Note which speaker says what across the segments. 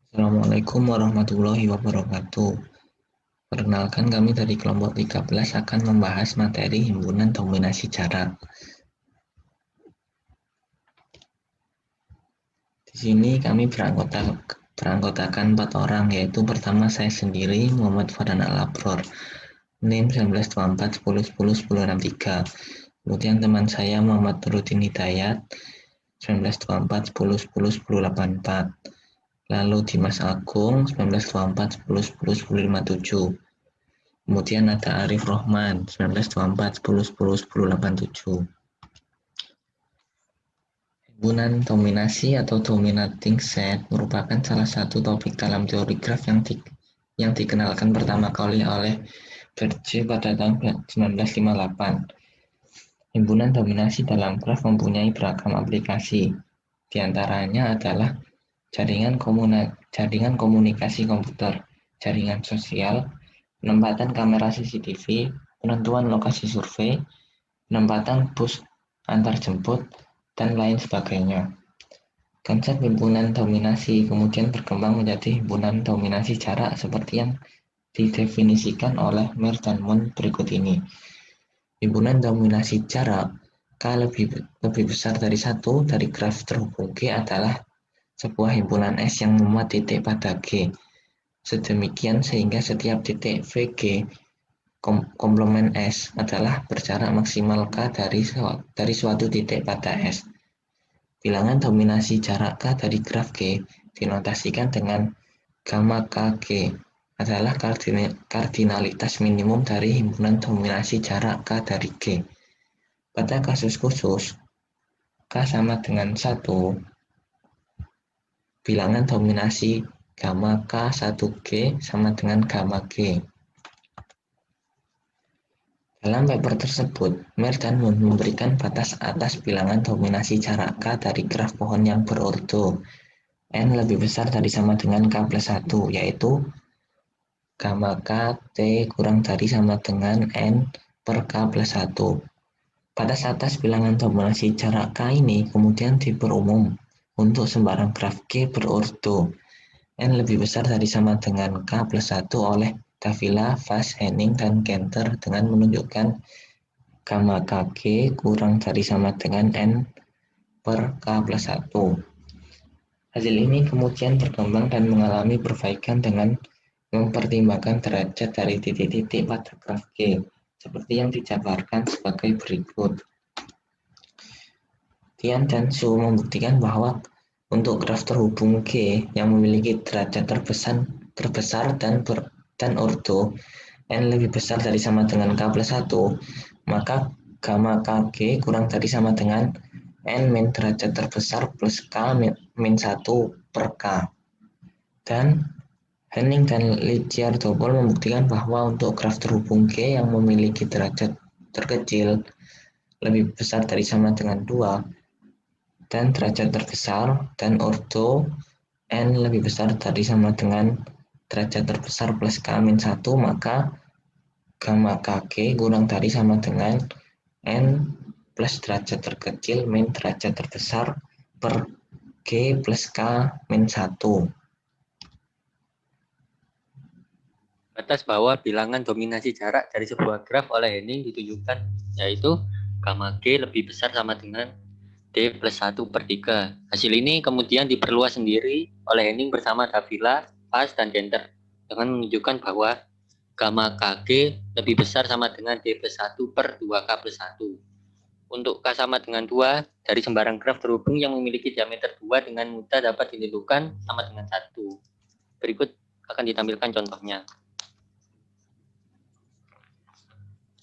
Speaker 1: Assalamualaikum warahmatullahi wabarakatuh. Perkenalkan, kami dari kelompok 13 akan membahas materi himpunan dominasi jarak. Di sini kami beranggotakan 4 orang, yaitu pertama saya sendiri, Muhammad Farhan Al-Abror, NIM 1924101063. Kemudian teman saya Muhammad Nurudin Hidayat, 192410101084. Lalu Dimas Agung, 192410101057. Kemudian ada Arif Rohman, 192410101087. Himpunan dominasi atau dominating set merupakan salah satu topik dalam teori graf yang dikenalkan pertama kali oleh Berge pada tahun 1958. Himpunan dominasi dalam graf mempunyai beragam aplikasi. Di antaranya adalah jaringan komunikasi komputer, jaringan sosial, penempatan kamera CCTV, penentuan lokasi survei, penempatan bus antar jemput, dan lain sebagainya. Konsep himpunan dominasi kemudian berkembang menjadi himpunan dominasi jarak seperti yang didefinisikan oleh Mer dan Moon berikut ini. Himpunan dominasi jarak K lebih besar dari 1 dari graf terhubung G adalah sebuah himpunan S yang memuat titik pada G. Sedemikian sehingga setiap titik VG komplement S adalah berjarak maksimal K dari suatu titik pada S. Bilangan dominasi jarak K dari graf G dinotasikan dengan gamma KG adalah kardinalitas minimum dari himpunan dominasi jarak K dari G. Pada kasus khusus, K sama dengan 1, bilangan dominasi gamma K1G sama dengan gamma G. Dalam paper tersebut, Mer dan Moon memberikan batas atas bilangan dominasi jarak K dari graf pohon yang berordo N lebih besar dari sama dengan K plus 1, yaitu gamma K T kurang dari sama dengan N per K plus 1. Batas atas bilangan dominasi jarak K ini kemudian diperumum untuk sembarang graf G berordo N lebih besar dari sama dengan K plus 1 oleh Davila, Fass, Henning, dan Cantor dengan menunjukkan gamma KG kurang dari sama dengan N per K plus 1. Hasil ini kemudian berkembang dan mengalami perbaikan dengan mempertimbangkan derajat dari titik-titik pada graf G, seperti yang dijabarkan sebagai berikut. Tian dan Su membuktikan bahwa untuk graf terhubung G yang memiliki derajat terbesar dan ordo N lebih besar dari sama dengan K plus 1, maka gamma KG kurang dari sama dengan N min derajat terbesar plus K min 1 per K. Dan Henning dan Ligier-Topol membuktikan bahwa untuk graf terhubung G yang memiliki derajat terkecil lebih besar dari sama dengan 2 dan derajat terbesar dan ordo N lebih besar dari sama dengan derajat terbesar plus K min 1, maka gamma KG kurang dari sama dengan N plus derajat terkecil min derajat terbesar per G plus K min 1.
Speaker 2: Batas bawah bilangan dominasi jarak dari sebuah graf oleh Henning ditunjukkan, yaitu gamma G lebih besar sama dengan D plus 1 per 3. Hasil ini kemudian diperluas sendiri oleh Henning bersama Davila, Fass, dan Cantor dengan menunjukkan bahwa gamma KG lebih besar sama dengan D plus 1 per 2K plus 1. Untuk K sama dengan 2, dari sembarang graf terhubung yang memiliki diameter 2 dengan mudah dapat ditentukan sama dengan 1. Berikut akan ditampilkan contohnya.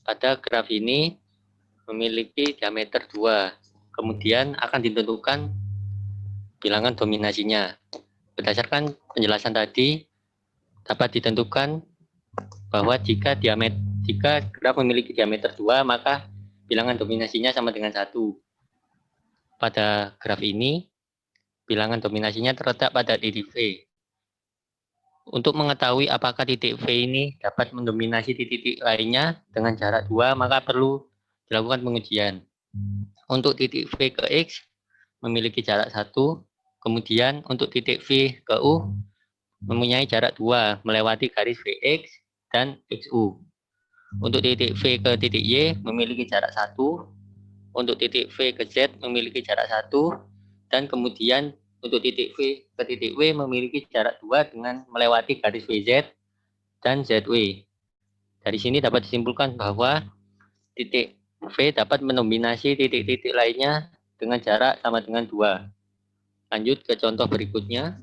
Speaker 2: Pada graf ini memiliki diameter 2. Kemudian akan ditentukan bilangan dominasinya. Berdasarkan penjelasan tadi, dapat ditentukan bahwa jika graf memiliki diameter 2, maka bilangan dominasinya sama dengan 1. Pada graf ini, bilangan dominasinya terletak pada titik V. Untuk mengetahui apakah titik V ini dapat mendominasi titik lainnya dengan jarak 2, maka perlu dilakukan pengujian. Untuk titik V ke X memiliki jarak 1, kemudian untuk titik V ke U mempunyai jarak 2 melewati garis VX dan XU. Untuk titik V ke titik Y memiliki jarak 1, untuk titik V ke Z memiliki jarak 1, dan kemudian untuk titik V ke titik W memiliki jarak 2 dengan melewati garis VZ dan ZW. Dari sini dapat disimpulkan bahwa titik V dapat mendominasi titik-titik lainnya dengan jarak sama dengan 2. Lanjut ke contoh berikutnya.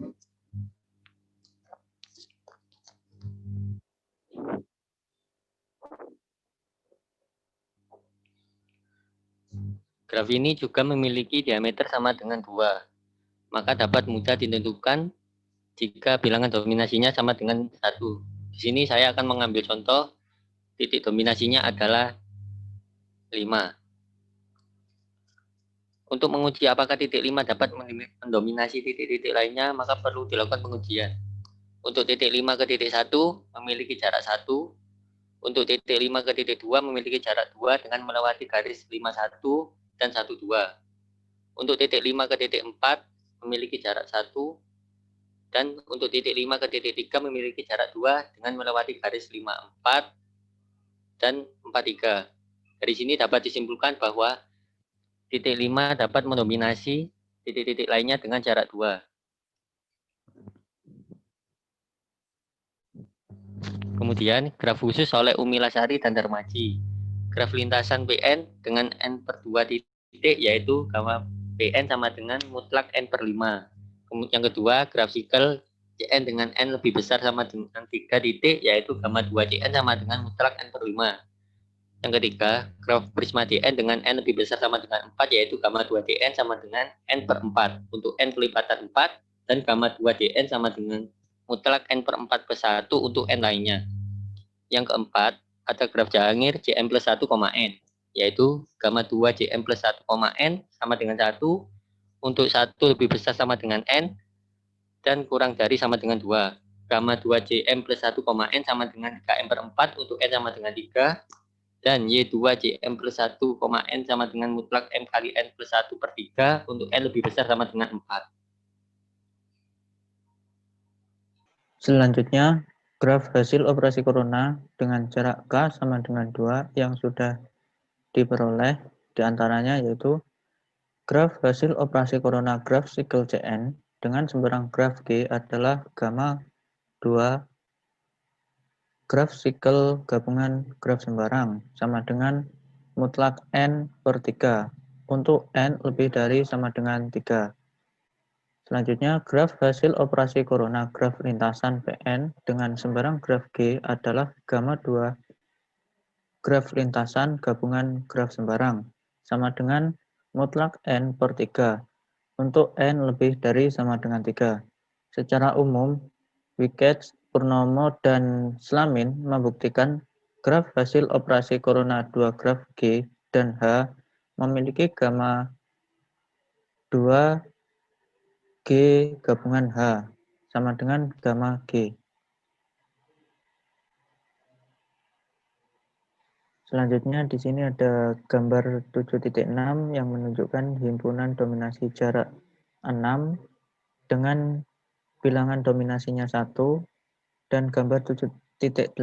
Speaker 2: Graf ini juga memiliki diameter sama dengan 2, maka dapat mudah ditentukan jika bilangan dominasinya sama dengan 1. Di sini saya akan mengambil contoh titik dominasinya adalah 5. Untuk menguji apakah titik 5 dapat mendominasi titik-titik lainnya, maka perlu dilakukan pengujian. Untuk titik 5 ke titik 1 memiliki jarak 1, untuk titik 5 ke titik 2 memiliki jarak 2 dengan melewati garis 51 dan 12. Untuk titik 5 ke titik 4 memiliki jarak 1, dan untuk titik 5 ke titik 3 memiliki jarak 2 dengan melewati garis 54 dan 43. Dari sini dapat disimpulkan bahwa titik 5 dapat mendominasi titik-titik lainnya dengan jarak 2. Kemudian, graf khusus oleh Umilasari dan Darmaji. Graf lintasan PN dengan N per 2 titik, yaitu gamma PN sama dengan mutlak N per 5. Kemudian yang kedua, graf sikel CN dengan N lebih besar sama dengan 3 titik, yaitu gamma 2 CN sama dengan mutlak N per 5. Yang ketiga, graf prisma DN dengan N lebih besar sama dengan 4, yaitu gamma 2 DN sama dengan N per 4 untuk N kelipatan 4, dan gamma 2 DN sama dengan mutlak N per 4 plus 1 untuk N lainnya. Yang keempat, ada graf Jahangir Jm plus 1, N, yaitu gamma 2 Jm plus 1, N sama dengan 1 untuk 1 lebih besar sama dengan N dan kurang dari sama dengan 2. Gamma 2 Jm plus 1, N sama dengan 3M per 4 untuk N sama dengan 3, dan Y2 Jm plus 1, N sama dengan mutlak M kali N plus 1 per 3 untuk N lebih besar sama dengan 4.
Speaker 3: Selanjutnya, graf hasil operasi corona dengan jarak K sama dengan 2 yang sudah diperoleh diantaranya yaitu graf hasil operasi corona graf sikel CN dengan sembarang graf G adalah gamma 2 graf sikel gabungan graf sembarang sama dengan mutlak N per 3 untuk N lebih dari sama dengan 3. Selanjutnya, graf hasil operasi corona graf lintasan PN dengan sembarang graf G adalah gamma 2 graf lintasan gabungan graf sembarang sama dengan mutlak N per 3 untuk N lebih dari sama dengan 3. Secara umum, Wickets, Purnomo, dan Slamin membuktikan graf hasil operasi corona 2 graf G dan H memiliki gamma 2 G gabungan H sama dengan gamma G. Selanjutnya di sini ada gambar 7.6 yang menunjukkan himpunan dominasi jarak 6 dengan bilangan dominasinya 1 dan gambar 7.8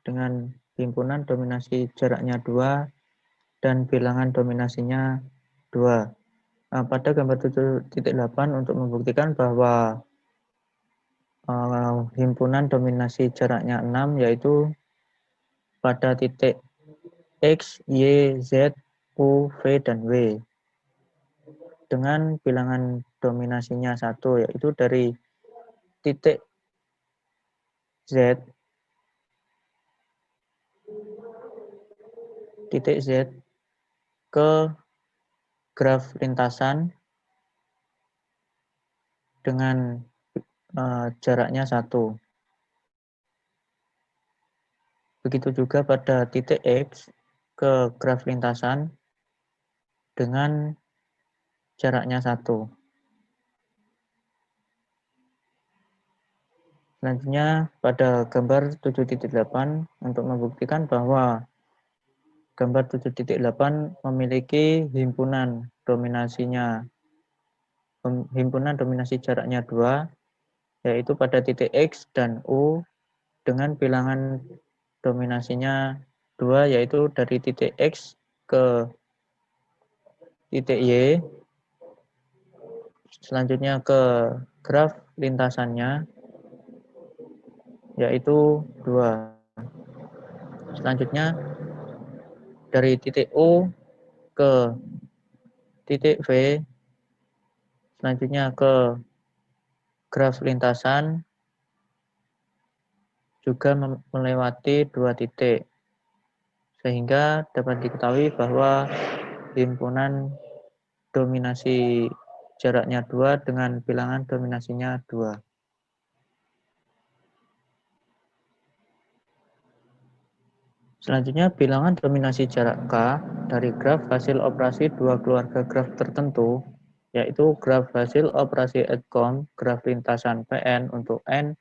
Speaker 3: dengan himpunan dominasi jaraknya 2 dan bilangan dominasinya 2. Nah, pada gambar 7.8 untuk membuktikan bahwa himpunan dominasi jaraknya 6 yaitu pada titik X, Y, Z, U, V, dan W dengan bilangan dominasinya 1 yaitu dari titik Z ke graf lintasan dengan jaraknya 1. Begitu juga pada titik X ke graf lintasan dengan jaraknya 1. Selanjutnya pada gambar 7.8 untuk membuktikan bahwa gambar 7.8 memiliki himpunan dominasi jaraknya 2 yaitu pada titik X dan U dengan bilangan dominasinya 2, yaitu dari titik X ke titik Y, selanjutnya ke graf lintasannya, yaitu 2. Selanjutnya dari titik O ke titik V, selanjutnya ke graf lintasan, juga melewati 2 titik, sehingga dapat diketahui bahwa himpunan dominasi jaraknya 2 dengan bilangan dominasinya 2. Selanjutnya, bilangan dominasi jarak K dari graf hasil operasi dua keluarga graf tertentu, yaitu graf hasil operasi EDCOM, graf lintasan PN untuk N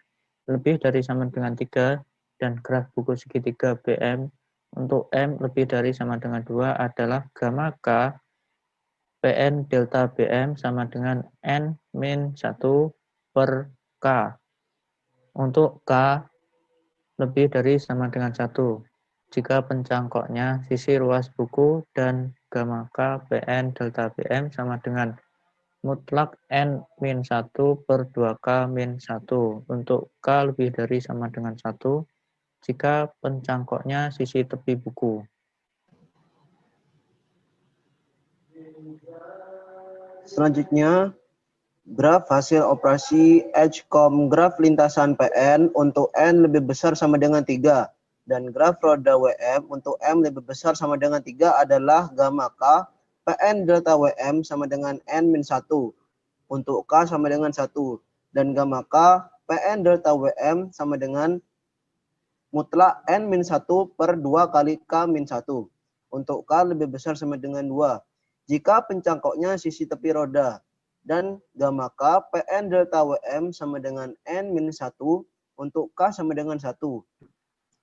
Speaker 3: lebih dari sama dengan 3, dan graf buku segitiga BM untuk M lebih dari sama dengan 2 adalah gamma K PN delta BM sama dengan N-1 per K untuk K lebih dari sama dengan 1. Jika pencangkoknya sisi ruas buku dan gamma K PN delta BM sama dengan mutlak N-1 per 2K-1 untuk K lebih dari sama dengan 1 jika pencangkoknya sisi tepi buku.
Speaker 4: Selanjutnya, graf hasil operasi EDCOM graf lintasan PN untuk N lebih besar sama dengan 3 dan graf roda WM untuk M lebih besar sama dengan 3 adalah gamma K PN delta WM sama dengan N-1 untuk K sama dengan 1 dan gamma K PN delta WM sama dengan mutlak N-1 per 2 kali K-1 untuk K lebih besar sama dengan 2 jika pencangkoknya sisi tepi roda dan gamma K PN delta WM sama dengan N-1 untuk K sama dengan 1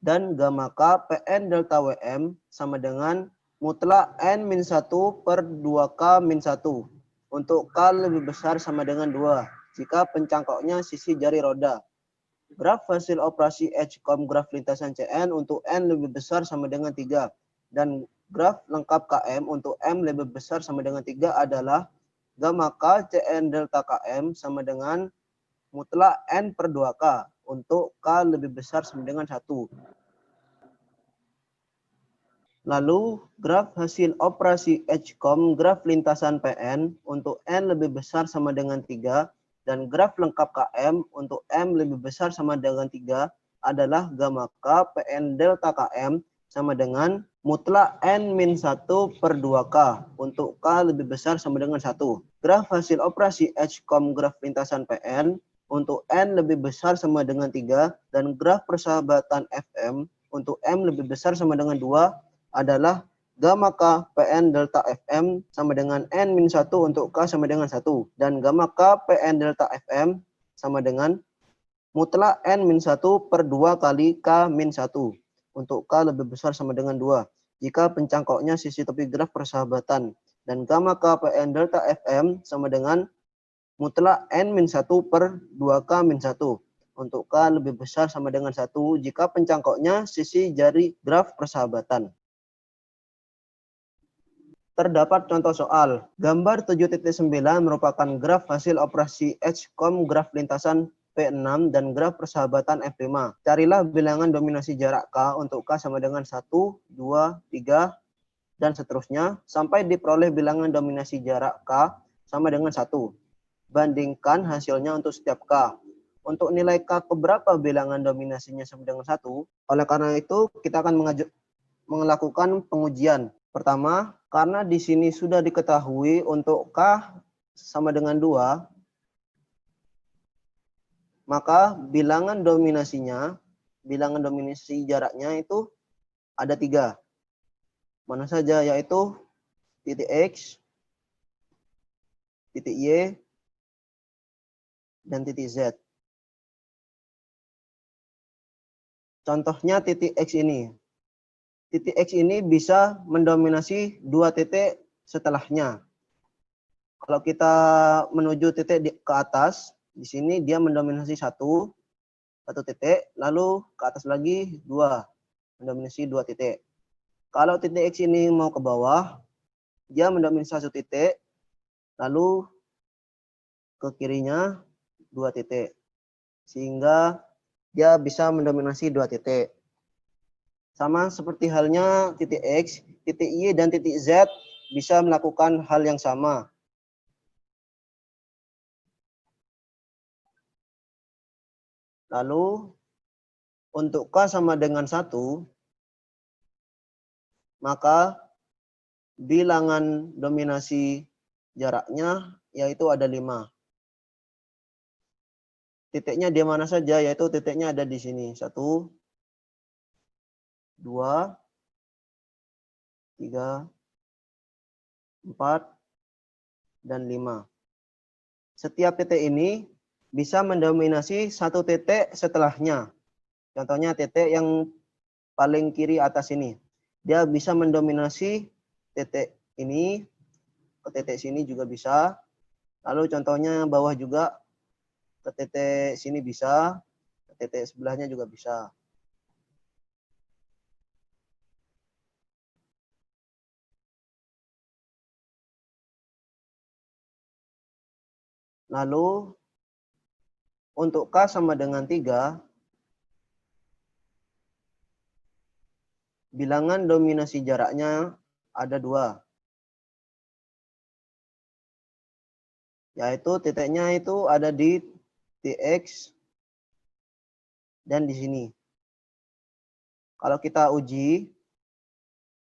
Speaker 4: dan gamma K PN delta WM sama dengan mutlak N-1 per 2K-1 untuk K lebih besar sama dengan 2 jika pencangkoknya sisi jari roda. Graf hasil operasi EDCOM graf lintasan CN untuk N lebih besar sama dengan 3 dan graf lengkap KM untuk M lebih besar sama dengan 3 adalah gamma K CN delta KM sama dengan mutlak N per 2K untuk K lebih besar sama dengan 1. Lalu, graf hasil operasi EDCOM graf lintasan PN untuk N lebih besar sama dengan 3 dan graf lengkap KM untuk M lebih besar sama dengan 3 adalah gamma K PN delta KM sama dengan mutlak N-1 per 2K untuk K lebih besar sama dengan 1. Graf hasil operasi EDCOM graf lintasan PN untuk N lebih besar sama dengan 3 dan graf persahabatan FM untuk M lebih besar sama dengan 2 adalah gamma K PN delta FM sama dengan N-1 untuk K sama dengan 1 dan gamma K PN delta FM sama dengan mutlak N-1 per 2 kali K-1 untuk K lebih besar sama dengan 2 jika pencangkoknya sisi tepi graf persahabatan dan gamma K PN delta FM sama dengan mutlak N-1 per 2K-1 untuk K lebih besar sama dengan 1 jika pencangkoknya sisi jari graf persahabatan. Terdapat contoh soal. Gambar 7.9 merupakan graf hasil operasi EDCOM graf lintasan P6 dan graf persahabatan F5. Carilah bilangan dominasi jarak K untuk K sama dengan 1, 2, 3, dan seterusnya sampai diperoleh bilangan dominasi jarak K sama dengan 1. Bandingkan hasilnya untuk setiap K. Untuk nilai K keberapa bilangan dominasinya sama dengan 1. Oleh karena itu, kita akan melakukan pengujian. Pertama, karena di sini sudah diketahui untuk K sama dengan 2, maka bilangan dominasi jaraknya itu ada 3. Mana saja, yaitu titik X, titik Y, dan titik Z. Contohnya titik X ini. Titik X ini bisa mendominasi 2 titik setelahnya. Kalau kita menuju titik ke atas, Di sini dia mendominasi satu titik, lalu ke atas lagi 2, mendominasi 2 titik. Kalau titik X ini mau ke bawah, dia mendominasi 1 titik, lalu ke kirinya 2 titik. Sehingga dia bisa mendominasi 2 titik. Sama seperti halnya titik X, titik Y, dan titik Z bisa melakukan hal yang sama. Lalu untuk K sama dengan 1, maka bilangan dominasi jaraknya yaitu ada 5. Titiknya di mana saja, yaitu titiknya ada di sini. 1, 2, 3, 4, dan 5. Setiap titik ini bisa mendominasi 1 titik setelahnya. Contohnya titik yang paling kiri atas ini. Dia bisa mendominasi titik ini, ke titik sini juga bisa. Lalu contohnya bawah juga, ke titik sini bisa, ke titik sebelahnya juga bisa. Lalu untuk K sama dengan 3, bilangan dominasi jaraknya ada 2. Yaitu titiknya itu ada di TX dan di sini. Kalau kita uji,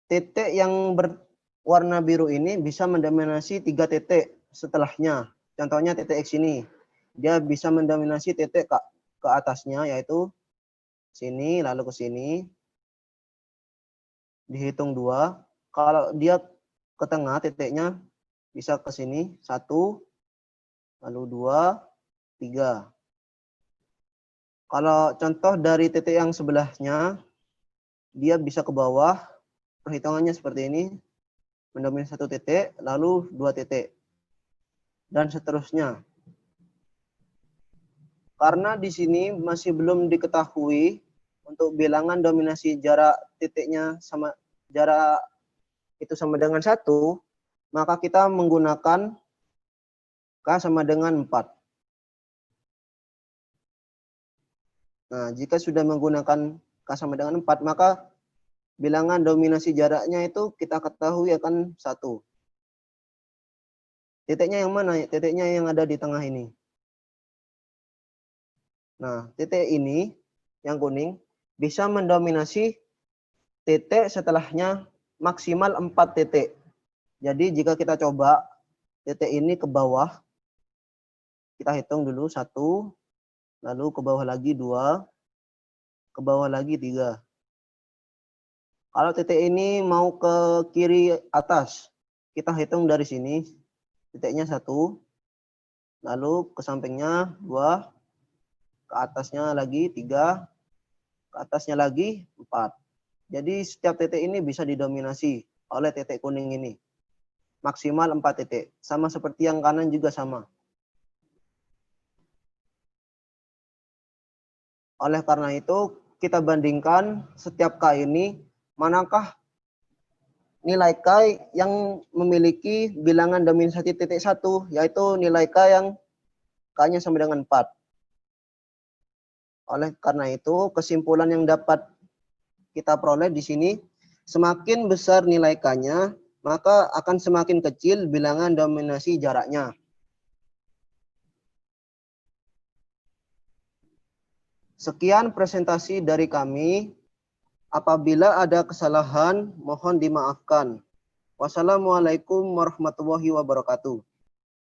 Speaker 4: titik yang berwarna biru ini bisa mendominasi 3 titik setelahnya. Contohnya titik X ini. Dia bisa mendominasi titik ke atasnya, yaitu sini, lalu ke sini. Dihitung 2. Kalau dia ke tengah titiknya, bisa ke sini. 1, lalu 2, 3. Kalau contoh dari titik yang sebelahnya, dia bisa ke bawah, perhitungannya seperti ini, mendominasi 1 titik, lalu 2 titik, dan seterusnya. Karena di sini masih belum diketahui untuk bilangan dominasi jarak titiknya sama jarak itu sama dengan 1, maka kita menggunakan K sama dengan 4. Nah, jika sudah menggunakan K sama dengan 4, maka bilangan dominasi jaraknya itu kita ketahui akan 1. Titiknya yang mana? Titiknya yang ada di tengah ini. Nah, titik ini, yang kuning, bisa mendominasi titik setelahnya maksimal 4 titik. Jadi jika kita coba titik ini ke bawah, kita hitung dulu 1, lalu ke bawah lagi 2, ke bawah lagi 3. Kalau titik ini mau ke kiri atas, kita hitung dari sini, titiknya 1, lalu ke sampingnya 2, ke atasnya lagi 3, ke atasnya lagi 4. Jadi setiap titik ini bisa didominasi oleh titik kuning ini. Maksimal 4 titik. Sama seperti yang kanan juga sama. Oleh karena itu, kita bandingkan setiap K ini, manakah nilai K yang memiliki bilangan dominasi titik 1, yaitu nilai K yang K-nya sama dengan 4. Oleh karena itu, kesimpulan yang dapat kita peroleh di sini, semakin besar nilai K-nya, maka akan semakin kecil bilangan dominasi jaraknya. Sekian presentasi dari kami. Apabila ada kesalahan, mohon dimaafkan. Wassalamualaikum warahmatullahi wabarakatuh.